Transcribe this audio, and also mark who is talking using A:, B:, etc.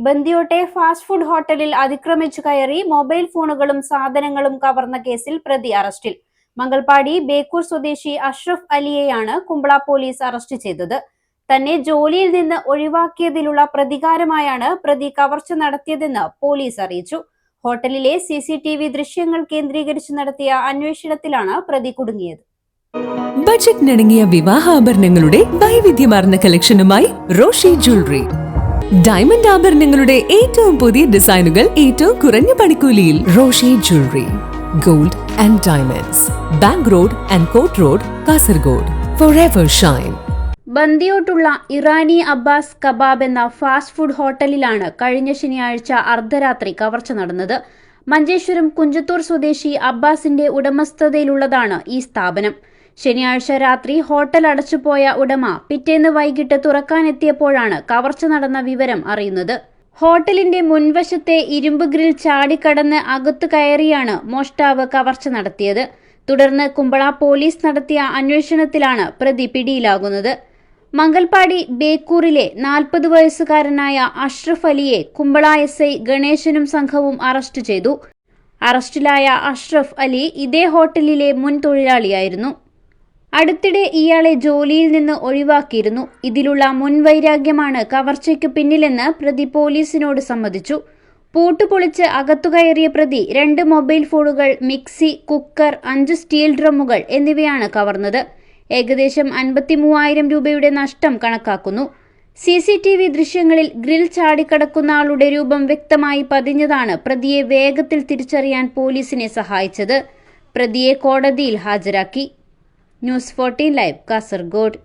A: ബന്ദിയോട്ടെ fast food ഹോട്ടലിൽ അതിക്രമിച്ചു കയറി മൊബൈൽ ഫോണുകളും സാധനങ്ങളും കവർന്ന കേസിൽ പ്രതി അറസ്റ്റിൽ. മംഗൽപാടി ബേക്കൂർ സ്വദേശി അഷ്റഫ് അലിയെയാണ് കുമ്പള പോലീസ് അറസ്റ്റ് ചെയ്തത്. തന്നെ ജോലിയിൽ നിന്ന് ഒഴിവാക്കിയതിലുള്ള പ്രതികാരമായാണ് പ്രതി കവർച്ച നടത്തിയതെന്ന് പോലീസ് അറിയിച്ചു. ഹോട്ടലിലെ CCTV ദൃശ്യങ്ങൾ കേന്ദ്രീകരിച്ച് നടത്തിയ അന്വേഷണത്തിലാണ് പ്രതി കുടുങ്ങിയത്.
B: ബജറ്റിനിണങ്ങിയ വിവാഹാഭരണങ്ങളുടെ വൈവിധ്യമാർന്ന കളക്ഷനുമായി റോഷി ജ്വല്ലറി. ഡയമണ്ട് ആഭരണങ്ങളുടെ ഏറ്റവും പുതിയ ഡിസൈനുകൾ ഏറ്റവും കുറഞ്ഞ പണിക്കൂലിയിൽ. Roshi jewellery, gold and diamonds, bank road and court road, Kasaragod. Forever shine.
A: ബന്ദിയോട്ടുള്ള ഇറാനി അബ്ബാസ് കബാബ് എന്ന ഫാസ്റ്റ് ഫുഡ് ഹോട്ടലിലാണ് കഴിഞ്ഞ ശനിയാഴ്ച അർദ്ധരാത്രി കവർച്ച നടന്നത്. മഞ്ചേശ്വരം കുഞ്ചത്തൂർ സ്വദേശി അബ്ബാസിന്റെ ഉടമസ്ഥതയിലുള്ളതാണ് ഈ സ്ഥാപനം. ശനിയാഴ്ച രാത്രി ഹോട്ടൽ അടച്ചുപോയ ഉടമ പിറ്റേന്ന് വൈകിട്ട് തുറക്കാനെത്തിയപ്പോഴാണ് കവർച്ച നടന്ന വിവരം അറിയുന്നത്. ഹോട്ടലിന്റെ മുൻവശത്തെ ഇരുമ്പ് ഗ്രിൽ ചാടിക്കടന്ന് അകത്തു കയറിയാണ് മോഷ്ടാവ് കവർച്ച നടത്തിയത്. തുടർന്ന് കുമ്പള പോലീസ് നടത്തിയ അന്വേഷണത്തിലാണ് പ്രതി പിടിയിലാകുന്നത്. മംഗൽപാടി ബേക്കൂറിലെ 40 വയസ്സുകാരനായ അഷ്റഫ് അലിയെ കുമ്പള SI ഗണേശനും സംഘവും അറസ്റ്റ് ചെയ്തു. അറസ്റ്റിലായ അഷ്റഫ് അലി ഇതേ ഹോട്ടലിലെ മുൻ തൊഴിലാളിയായിരുന്നു. അടുത്തിടെ ഇയാളെ ജോലിയിൽ നിന്ന് ഒഴിവാക്കിയിരുന്നു. ഇതിലുള്ള മുൻവൈരാഗ്യമാണ് കവർച്ചയ്ക്ക് പിന്നിലെന്ന് പ്രതി പോലീസിനോട് സമ്മതിച്ചു. പൂട്ടുപൊളിച്ച് അകത്തുകയറിയ പ്രതി 2 മൊബൈൽ ഫോണുകൾ, മിക്സി, കുക്കർ, 5 സ്റ്റീൽ ഡ്രമ്മുകൾ എന്നിവയാണ് കവർന്നത്. ഏകദേശം 53,000 രൂപയുടെ നഷ്ടം കണക്കാക്കുന്നു. CCTV ദൃശ്യങ്ങളിൽ ഗ്രിൽ ചാടിക്കടക്കുന്ന ആളുടെ രൂപം വ്യക്തമായി പതിഞ്ഞതാണ് പ്രതിയെ വേഗത്തിൽ തിരിച്ചറിയാൻ പോലീസിനെ സഹായിച്ചത്. പ്രതിയെ കോടതിയിൽ ഹാജരാക്കി. News 14 live, Kasaragod.